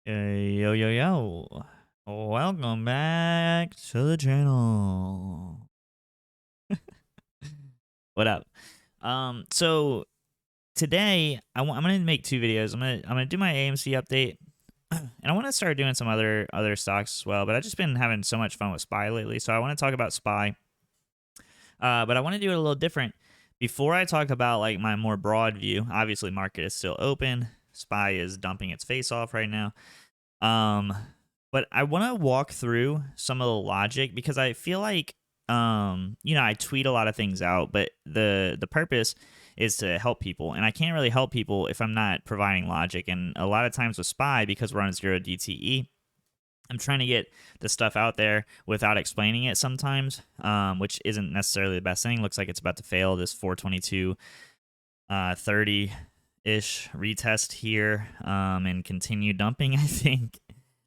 Yo, yo, yo. Welcome back to the channel. What up? So today I'm gonna make two videos. I'm gonna do my AMC update, and I want to start doing some other stocks as well. But I've just been having so much fun with Spy lately, so I want to talk about Spy. But I want to do it a little different. Before I talk about like my more broad view, obviously market is still open. Spy is dumping its face off right now. Um, but I want to walk through some of the logic because I feel like I tweet a lot of things out, but the purpose is to help people, and I can't really help people if I'm not providing logic. And a lot of times with Spy, because we're on 0 DTE, I'm trying to get the stuff out there without explaining it sometimes, which isn't necessarily the best thing. Looks like it's about to fail this 422 30 ish retest here, and continue dumping. I think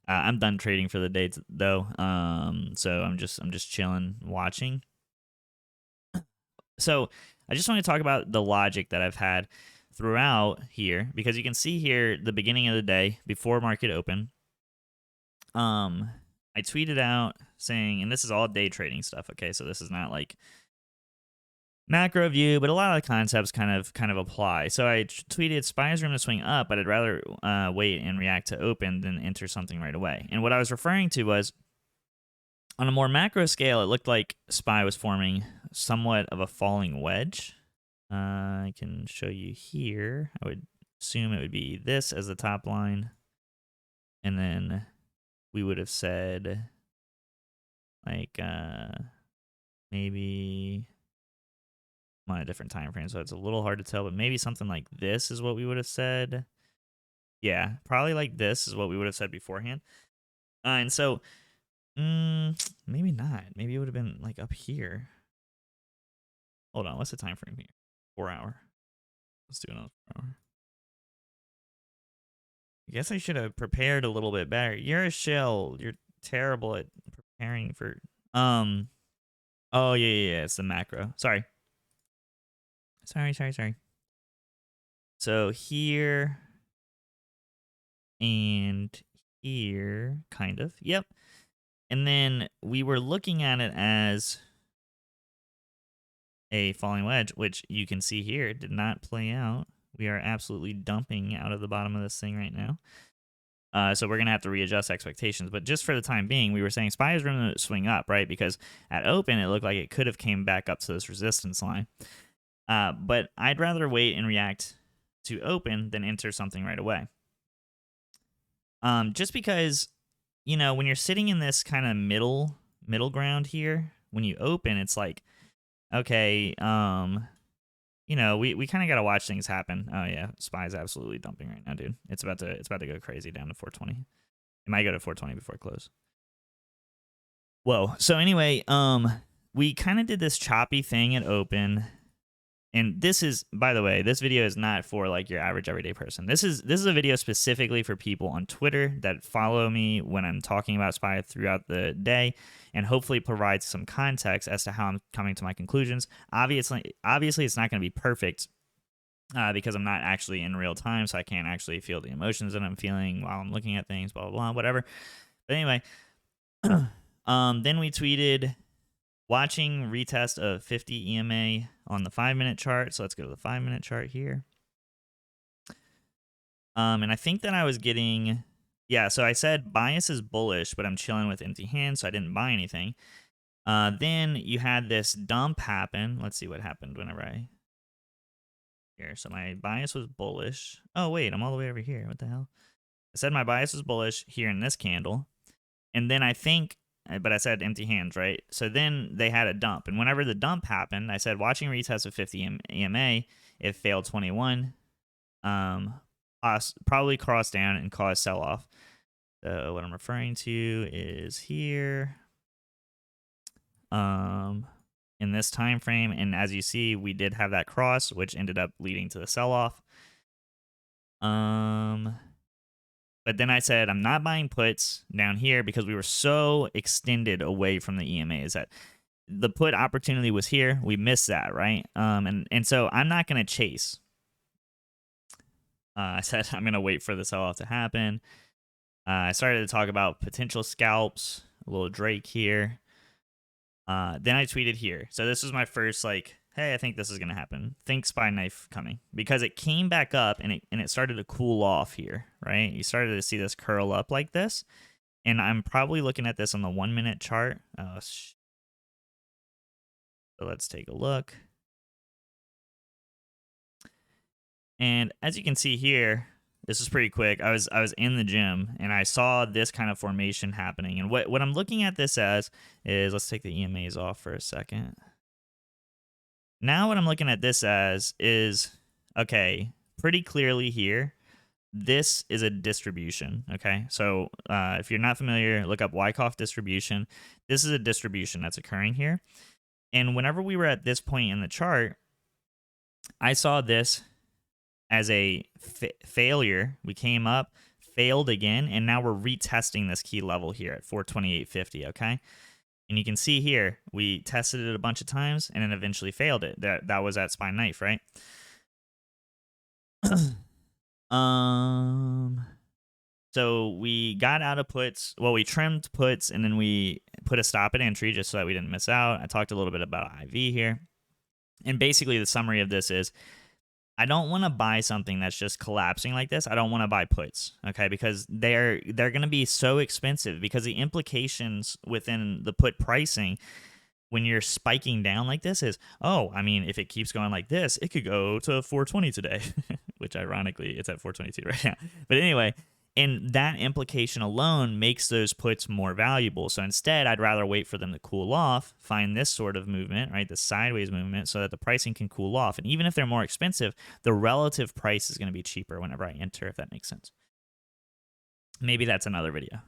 I'm done trading for the day though, so I'm just chilling, watching. So I just want to talk about the logic that I've had throughout here, because you can see here the beginning of the day before market open. I tweeted out saying, and this is all day trading stuff. Okay, so this is not like macro view, but a lot of the concepts kind of apply. So I tweeted Spy's room to swing up, but I'd rather wait and react to open than enter something right away. And what I was referring to was, on a more macro scale, it looked like Spy was forming somewhat of a falling wedge. I can show you here. I would assume it would be this as the top line, and then we would have said like maybe on a different time frame, so it's a little hard to tell, but maybe something like this is what we would have said. Yeah, probably like this is what we would have said beforehand. And so maybe not. Maybe it would have been like up here. Hold on, what's the time frame here? 4 hour. Let's do another 4 hour. I guess I should have prepared a little bit better. You're a shell. You're terrible at preparing for oh yeah, it's the macro. Sorry. So here and here, kind of. Yep. And then we were looking at it as a falling wedge, which you can see here did not play out. We are absolutely dumping out of the bottom of this thing right now. So we're going to have to readjust expectations. But just for the time being, we were saying Spy has room to swing up, right? Because at open, it looked like it could have came back up to this resistance line. But I'd rather wait and react to open than enter something right away. Just because, when you're sitting in this kind of middle ground here, when you open, it's like, okay, we kind of got to watch things happen. Oh yeah, Spy's absolutely dumping right now, dude. It's about to go crazy down to 420. It might go to 420 before close. Whoa. So anyway, we kind of did this choppy thing at open. And this is, by the way, this video is not for like your average everyday person. This is a video specifically for people on Twitter that follow me when I'm talking about Spy throughout the day, and hopefully provides some context as to how I'm coming to my conclusions. Obviously, it's not going to be perfect because I'm not actually in real time, so I can't actually feel the emotions that I'm feeling while I'm looking at things, blah blah blah, whatever. But anyway, then we tweeted, watching retest of 50 EMA on the 5-minute chart. So let's go to the 5-minute chart here. And I think that I was getting, yeah, so I said bias is bullish, but I'm chilling with empty hands, so I didn't buy anything. Then you had this dump happen. Let's see what happened whenever here. So my bias was bullish. Oh, wait, I'm all the way over here. What the hell? I said my bias was bullish here in this candle. And then I think, but I said empty hands, right? So then they had a dump. And whenever the dump happened, I said watching retest of 50 EMA, it failed 21. Probably crossed down and caused sell-off. So what I'm referring to is here. In this time frame, and as you see, we did have that cross, which ended up leading to the sell-off. But then I said I'm not buying puts down here because we were so extended away from the EMAs that the put opportunity was here. We missed that, right? And so I'm not going to chase. I said I'm going to wait for the sell-off to happen. I started to talk about potential scalps, a little Drake here. Then I tweeted here. So this was my first like, hey, I think this is gonna happen. Think spy knife coming, because it came back up and it started to cool off here, right? You started to see this curl up like this, and I'm probably looking at this on the 1 minute chart. So let's take a look. And as you can see here, this is pretty quick. I was in the gym and I saw this kind of formation happening. And what I'm looking at this as is, let's take the EMAs off for a second. Now what I'm looking at this as is, okay, pretty clearly here, this is a distribution, okay? So if you're not familiar, look up Wyckoff distribution. This is a distribution that's occurring here. And whenever we were at this point in the chart, I saw this as a failure. We came up, failed again, and now we're retesting this key level here at 428.50, okay? And you can see here, we tested it a bunch of times and then eventually failed it. That was at spine knife, right? So we got out of puts. Well, we trimmed puts and then we put a stop at entry just so that we didn't miss out. I talked a little bit about IV here. And basically the summary of this is, I don't want to buy something that's just collapsing like this. I don't want to buy puts, okay? Because they're going to be so expensive, because the implications within the put pricing when you're spiking down like this is, oh, I mean, if it keeps going like this, it could go to 420 today, which ironically it's at 422 right now. But anyway, and that implication alone makes those puts more valuable. So instead, I'd rather wait for them to cool off, find this sort of movement, right, the sideways movement, so that the pricing can cool off. And even if they're more expensive, the relative price is going to be cheaper whenever I enter, if that makes sense. Maybe that's another video.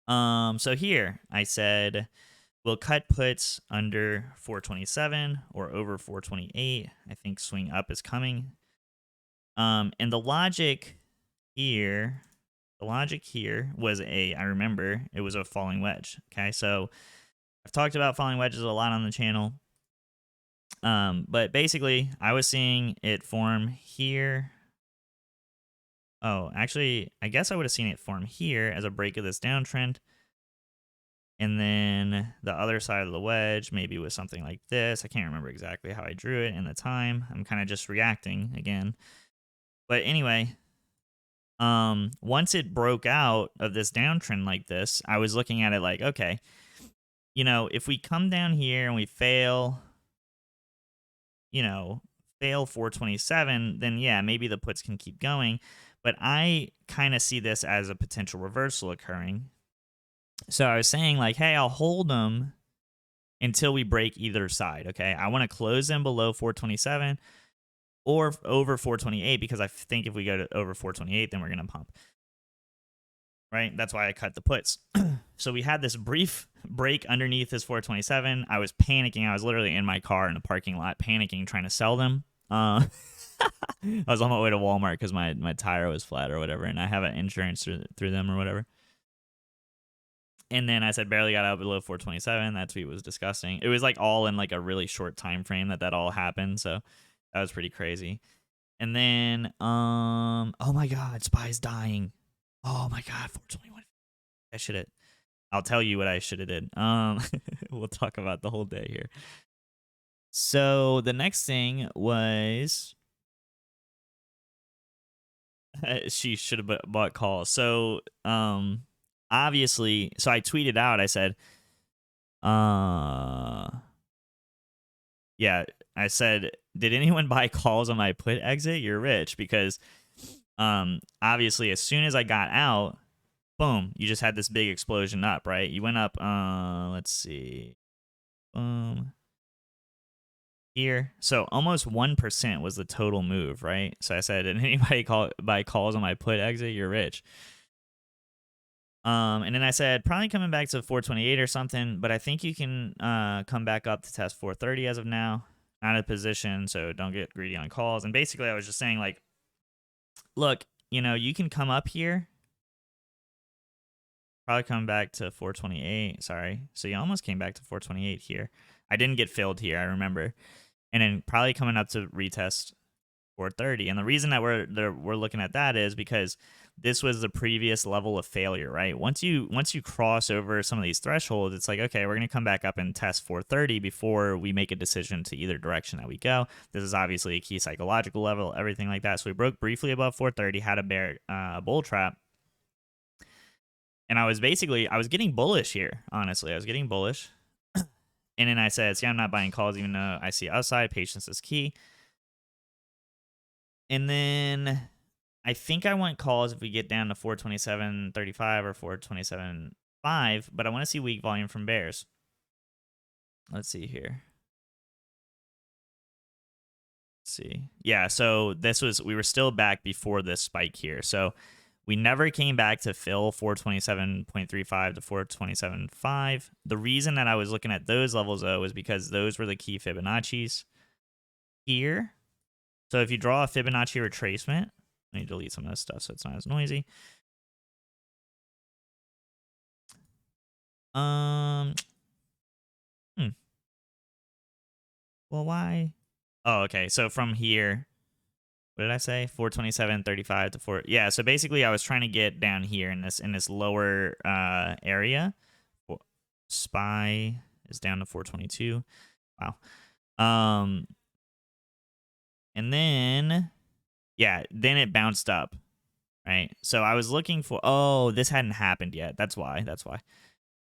So here I said, we'll cut puts under 427 or over 428. I think swing up is coming. And the logic here was I remember it was a falling wedge. Okay, so I've talked about falling wedges a lot on the channel. But basically I was seeing it form here. Oh, actually, I guess I would have seen it form here as a break of this downtrend. And then the other side of the wedge maybe was something like this. I can't remember exactly how I drew it in the time. I'm kind of just reacting again. But anyway, once it broke out of this downtrend like this, I was looking at it like, okay, you know, if we come down here and we fail, you know, fail 427, then yeah, maybe the puts can keep going. But I kind of see this as a potential reversal occurring. So I was saying like, hey, I'll hold them until we break either side, okay? I want to close them below 427 or over 428, because I think if we go to over 428, then we're going to pump, right? That's why I cut the puts. So we had this brief break underneath this 427. I was panicking. I was literally in my car in the parking lot panicking, trying to sell them. I was on my way to Walmart because my tire was flat or whatever, and I have an insurance through them or whatever. And then I said barely got out below 427. That tweet was disgusting. It was like all in like a really short time frame that all happened. So that was pretty crazy. And then oh my god, Spy's dying. Oh my god, 421. I should have. I'll tell you what I should have did. We'll talk about the whole day here. So the next thing was she should have bought calls. So obviously, so I tweeted out, I said, yeah, I said, did anyone buy calls on my put exit? You're rich. Because obviously, as soon as I got out, boom, you just had this big explosion up, right? You went up, let's see, boom, here. So almost 1% was the total move, right? So I said, did anybody buy calls on my put exit? You're rich. And then I said, probably coming back to 428 or something, but I think you can come back up to test 430 as of now. Not a position, so don't get greedy on calls. And basically, I was just saying, like, look, you know, you can come up here. Probably come back to 428. Sorry. So you almost came back to 428 here. I didn't get filled here, I remember. And then probably coming up to retest 430. And the reason that we're looking at that is because this was the previous level of failure, right? Once you cross over some of these thresholds, it's like, okay, we're going to come back up and test 430 before we make a decision to either direction that we go. This is obviously a key psychological level, everything like that. So we broke briefly above 430, had a bear bull trap. And I was getting bullish here, honestly. I was getting bullish. And then I said, see, I'm not buying calls even though I see upside. Patience is key. And then I think I want calls if we get down to 427.35 or 427.5, but I want to see weak volume from bears. Let's see here. Let's see. Yeah, so we were still back before this spike here. So we never came back to fill 427.35 to 427.5. The reason that I was looking at those levels, though, was because those were the key Fibonacci's here. So if you draw a Fibonacci retracement, let me delete some of this stuff so it's not as noisy. Well, why? Oh, okay. So from here, what did I say? 427.35 to 4. Yeah. So basically, I was trying to get down here in this lower area. SPY is down to 422. Wow. And then, yeah, then it bounced up, right? So I was looking for. Oh, this hadn't happened yet. That's why.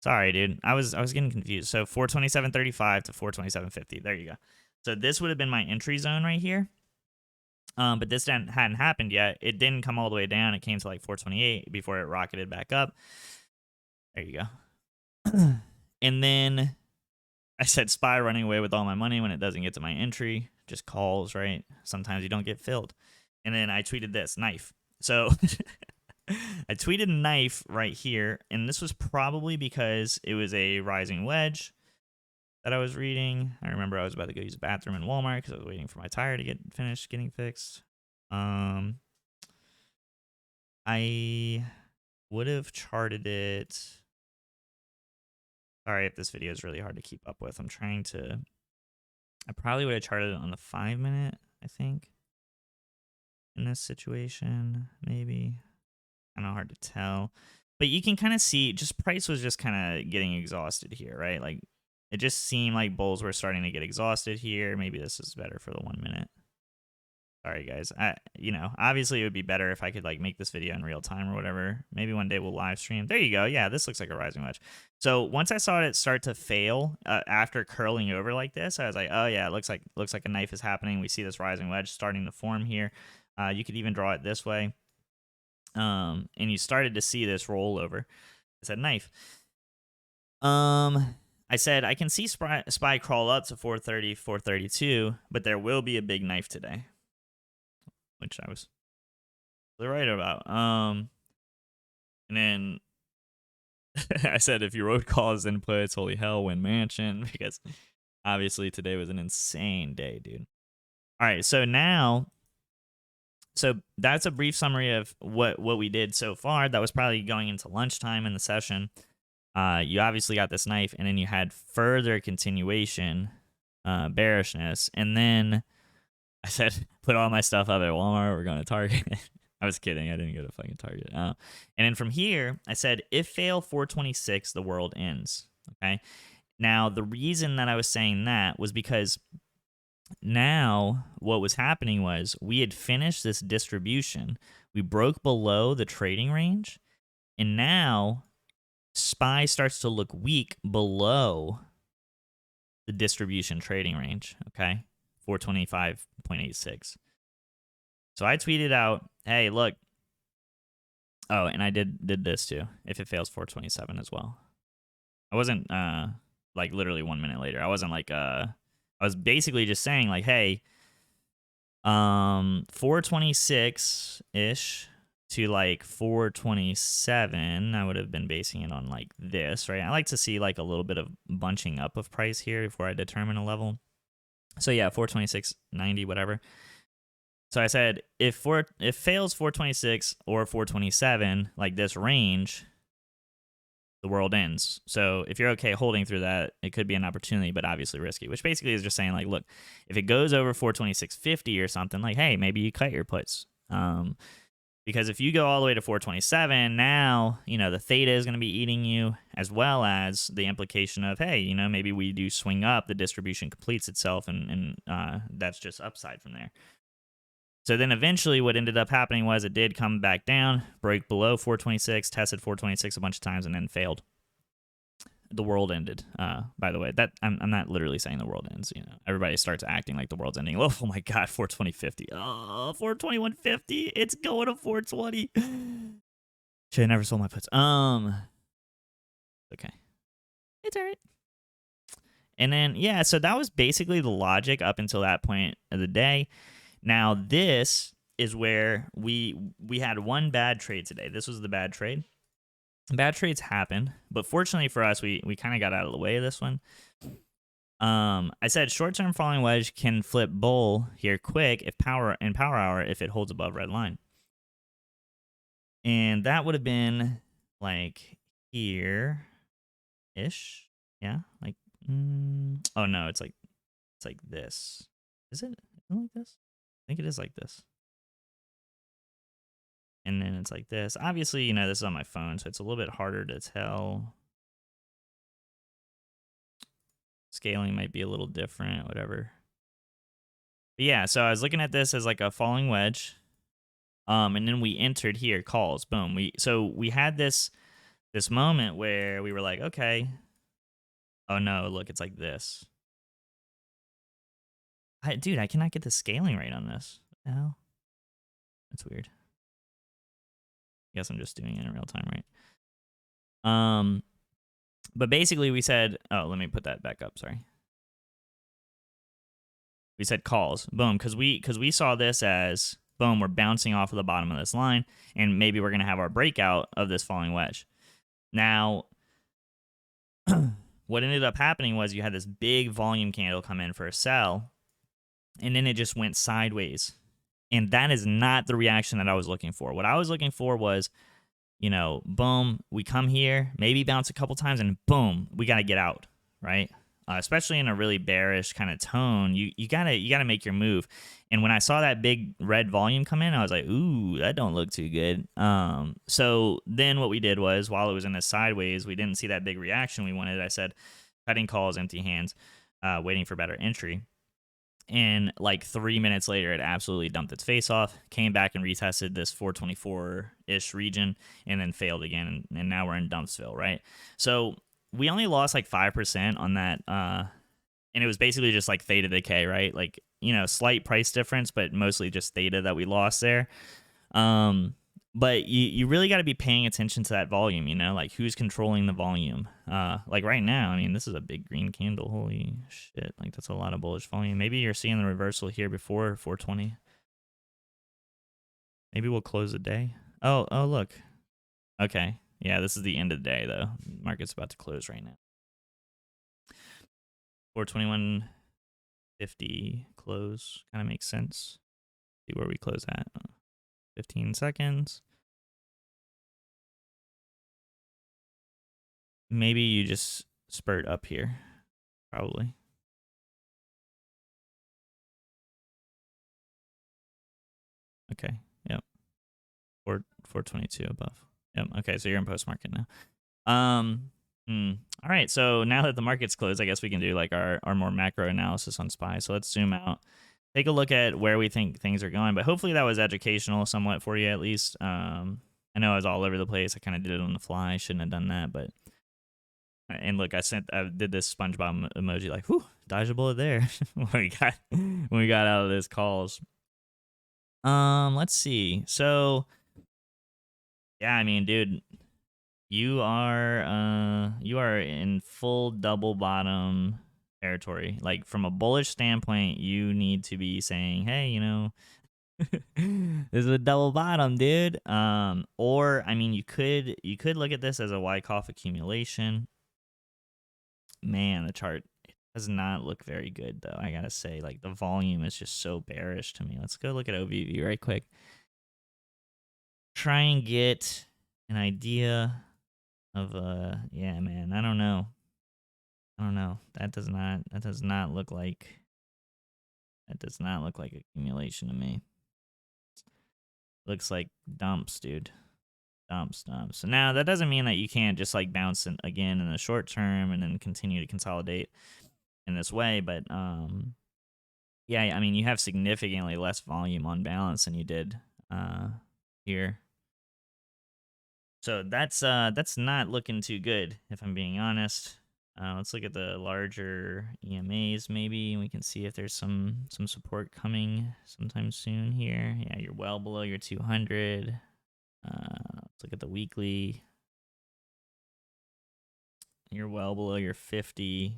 Sorry, dude. I was getting confused. So 427.35 to 427.50. There you go. So this would have been my entry zone right here. But this hadn't happened yet. It didn't come all the way down. It came to like 428 before it rocketed back up. There you go. And then I said SPY running away with all my money when it doesn't get to my entry. Just calls, right? Sometimes you don't get filled. And then I tweeted this, knife. So I tweeted knife right here, and this was probably because it was a rising wedge that I was reading. I remember I was about to go use the bathroom in Walmart because I was waiting for my tire to get finished getting fixed. I would have charted it. Sorry if this video is really hard to keep up with. I probably would have charted it on the 5-minute, I think. In this situation, maybe. Kind of hard to tell. But you can kind of see, price was just kind of getting exhausted here, right? Like, it just seemed like bulls were starting to get exhausted here. Maybe this is better for the 1 minute. Sorry, guys. Obviously it would be better if I could like make this video in real time or whatever. Maybe one day we'll live stream. There you go. Yeah, this looks like a rising wedge. So once I saw it start to fail after curling over like this, I was like, oh yeah, it looks like a knife is happening. We see this rising wedge starting to form here. You could even draw it this way. And you started to see this roll over. I said knife. I said I can see SPY crawl up to 430, 432, but there will be a big knife today, which I was right about. And then I said if you wrote calls inputs, holy hell, win mansion, because obviously today was an insane day, dude. All right, so that's a brief summary of what we did so far. That was probably going into lunchtime in the session. You obviously got this knife, and then you had further continuation, bearishness, and then I said, put all my stuff up at Walmart. We're going to Target. I was kidding. I didn't go to fucking Target. And then from here, I said, if fail 426, the world ends. Okay. Now, the reason that I was saying that was because now what was happening was we had finished this distribution. We broke below the trading range. And now SPY starts to look weak below the distribution trading range. Okay. 425.86. So I tweeted out, hey, look. Oh, and I did this too. If it fails 427 as well. I wasn't like literally 1 minute later. I wasn't like I was basically just saying like, hey, 426-ish to like 427. I would have been basing it on like this, right? I like to see like a little bit of bunching up of price here before I determine a level. So yeah, 426.90, whatever. So I said if fails 426 or 427, like this range, the world ends. So if you're okay holding through that, it could be an opportunity, but obviously risky. Which basically is just saying like, look, if it goes over 426.50 or something, like, hey, maybe you cut your puts. Because if you go all the way to 427, now, the theta is going to be eating you, as well as the implication of, hey, maybe we do swing up, the distribution completes itself, and that's just upside from there. So then eventually what ended up happening was it did come back down, break below 426, tested 426 a bunch of times, and then failed. The world ended. By the way, that I'm not literally saying the world ends. Everybody starts acting like the world's ending. Oh my god, 420.50. Oh, 421.50. It's going to 420. Should have never sold my puts. Okay, it's all right. And then yeah, so that was basically the logic up until that point of the day. Now this is where we had one bad trade today. This was the bad trade. Bad trades happen, but fortunately for us, we kind of got out of the way of this one. I said short-term falling wedge can flip bull here quick if power hour if it holds above red line, and that would have been like here ish, yeah, like oh no, it's like this. Is it like this? I think it is like this. And then it's like this. Obviously, this is on my phone, so it's a little bit harder to tell. Scaling might be a little different, whatever. But yeah, so I was looking at this as like a falling wedge. And then we entered here, calls, boom. So we had this moment where we were like, okay. Oh no, look, it's like this. Dude, I cannot get the scaling right on this. What the hell? That's weird. I guess I'm just doing it in real time, right? But basically we said, oh, let me put that back up, sorry. We said calls, boom, because we saw this as, boom, we're bouncing off of the bottom of this line, and maybe we're going to have our breakout of this falling wedge. Now, what ended up happening was you had this big volume candle come in for a sell, and then it just went sideways. And that is not the reaction that I was looking for. What I was looking for was, boom, we come here, maybe bounce a couple times, and boom, we got to get out, right? Especially in a really bearish kind of tone, you gotta make your move. And when I saw that big red volume come in, I was like, ooh, that don't look too good. So then what we did was, while it was in the sideways, we didn't see that big reaction we wanted. I said, cutting calls, empty hands, waiting for better entry. And like 3 minutes later, it absolutely dumped its face off, came back and retested this 424-ish region, and then failed again. And now we're in Dumpsville, right? So we only lost like 5% on that. And it was basically just like theta decay, right? Like, slight price difference, but mostly just theta that we lost there. But you really got to be paying attention to that volume, like who's controlling the volume. Like right now, I mean, this is a big green candle. Holy shit. Like that's a lot of bullish volume. Maybe you're seeing the reversal here before 420. Maybe we'll close the day. Oh, look. Okay. Yeah, this is the end of the day though. Market's about to close right now. 421.50 close kind of makes sense. See where we close at. 15 seconds. Maybe you just spurt up here. Probably. Okay. Yep. 422 above. Yep. Okay, so you're in post market now. All right. So now that the market's closed, I guess we can do like our more macro analysis on SPY. So let's zoom out. Take a look at where we think things are going. But hopefully that was educational somewhat for you at least. I know I was all over the place. I kind of did it on the fly. I shouldn't have done that, but and look, I did this SpongeBob emoji like, whew, dodge a bullet there when we got out of this calls. Let's see. So yeah, I mean, dude, you are in full double bottom territory. Like from a bullish standpoint, you need to be saying, hey, this is a double bottom, dude. Or I mean, you could look at this as a Wyckoff accumulation. Man, the chart does not look very good though. I gotta say, like the volume is just so bearish to me. Let's go look at OVV right quick. Try and get an idea of yeah, man. I don't know. That does not look like accumulation to me. Looks like dumps, dude. Dumps. So now that doesn't mean that you can't just like bounce in again in the short term and then continue to consolidate in this way, but yeah, I mean you have significantly less volume on balance than you did here. So that's not looking too good if I'm being honest. Let's look at the larger EMAs maybe, and we can see if there's some support coming sometime soon here. Yeah, you're well below your 200. Let's look at the weekly. You're well below your 50.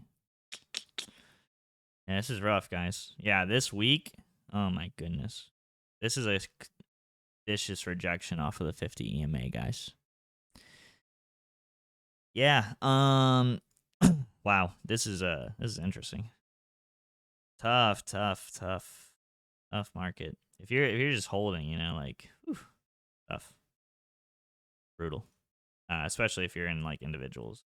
Yeah, this is rough, guys. Yeah, this week, oh my goodness. This is a vicious rejection off of the 50 EMA, guys. Yeah, wow, this is interesting. Tough market. If you're just holding, you know, like whew, tough. Brutal. Especially if you're in like individuals.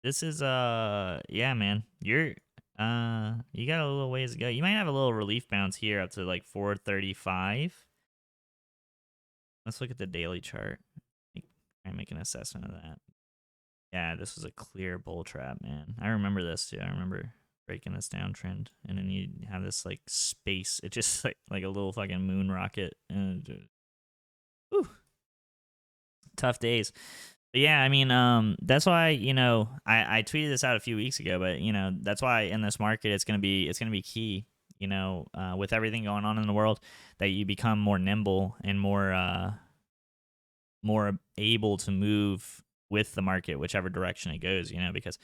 This is yeah, man. You got a little ways to go. You might have a little relief bounce here up to like 435. Let's look at the daily chart. Try and make an assessment of that. Yeah, this was a clear bull trap, man. I remember this too. I remember breaking this downtrend, and then you have this like space. It just like a little fucking moon rocket, and whew, tough days. But yeah, I mean, that's why I tweeted this out a few weeks ago, but that's why in this market it's gonna be key, with everything going on in the world, that you become more nimble and more able to move with the market, whichever direction it goes, because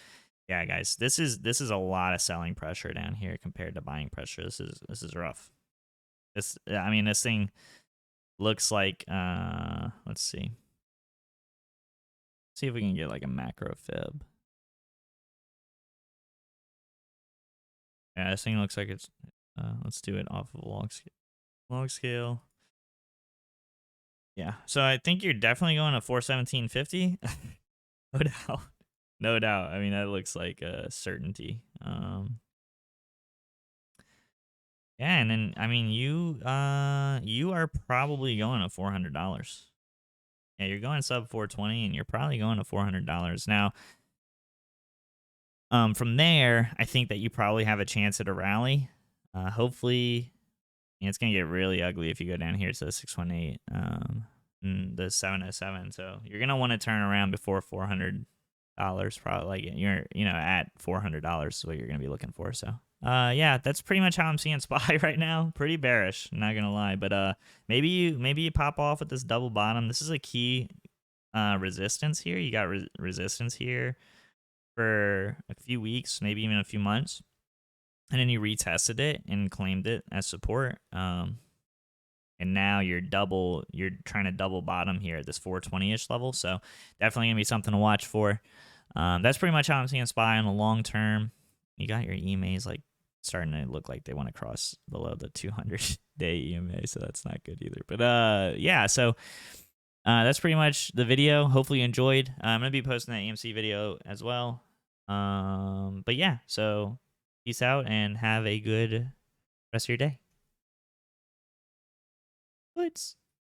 yeah, guys, this is a lot of selling pressure down here compared to buying pressure. This is rough. I mean, this thing looks like let's see if we can get like a macro fib. Yeah, this thing looks like it's let's do it off of log scale. Yeah, so I think you're definitely going to 417.50. No doubt. No doubt. I mean, that looks like a certainty. Yeah, and then I mean you are probably going to $400. Yeah, you're going sub 420 and you're probably going to $400. Now, from there, I think that you probably have a chance at a rally. Hopefully, it's gonna get really ugly if you go down here to the 618, the 707. So you're gonna want to turn around before $400. Probably, like you're at $400 is what you're gonna be looking for. So yeah, that's pretty much how I'm seeing SPY right now. Pretty bearish, not gonna lie. But maybe you pop off with this double bottom. This is a key resistance here. You got resistance here for a few weeks, maybe even a few months, and then you retested it and claimed it as support. And now you're trying to double bottom here at this 420-ish level. So definitely gonna be something to watch for. That's pretty much how I'm seeing SPY in the long term. You got your EMAs like starting to look like they want to cross below the 200-day EMA, so that's not good either. But yeah, so that's pretty much the video. Hopefully you enjoyed. I'm gonna be posting that AMC video as well. But yeah, so peace out and have a good rest of your day. Thanks.